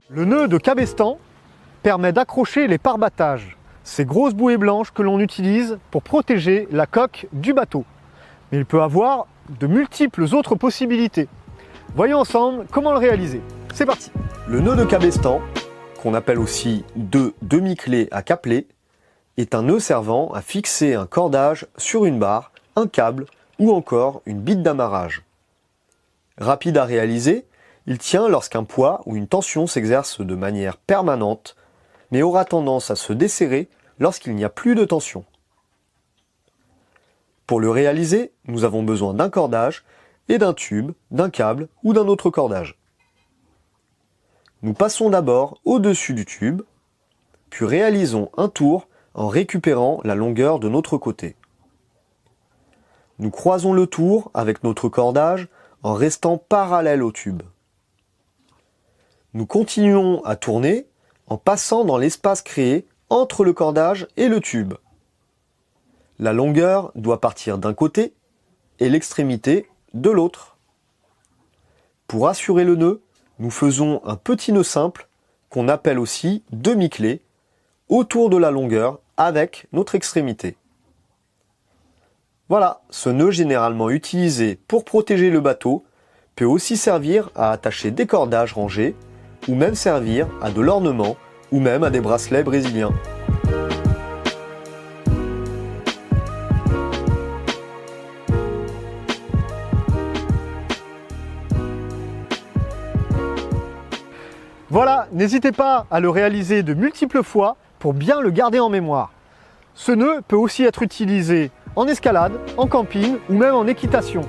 Le nœud de cabestan permet d'accrocher les pare-battages, ces grosses bouées blanches que l'on utilise pour protéger la coque du bateau. Mais il peut avoir de multiples autres possibilités. Voyons ensemble comment le réaliser. C'est parti! Le nœud de cabestan, qu'on appelle aussi deux demi-clés à capelet, est un nœud servant à fixer un cordage sur une barre, un câble ou encore une bite d'amarrage. Rapide à réaliser, il tient lorsqu'un poids ou une tension s'exerce de manière permanente, mais aura tendance à se desserrer lorsqu'il n'y a plus de tension. Pour le réaliser, nous avons besoin d'un cordage et d'un tube, d'un câble ou d'un autre cordage. Nous passons d'abord au-dessus du tube, puis réalisons un tour en récupérant la longueur de notre côté. Nous croisons le tour avec notre cordage en restant parallèle au tube. Nous continuons à tourner en passant dans l'espace créé entre le cordage et le tube. La longueur doit partir d'un côté et l'extrémité de l'autre. Pour assurer le nœud, nous faisons un petit nœud simple, qu'on appelle aussi demi-clé, autour de la longueur avec notre extrémité. Voilà, ce nœud généralement utilisé pour protéger le bateau peut aussi servir à attacher des cordages rangés ou même servir à de l'ornement ou même à des bracelets brésiliens. Voilà, n'hésitez pas à le réaliser de multiples fois pour bien le garder en mémoire. Ce nœud peut aussi être utilisé en escalade, en camping ou même en équitation.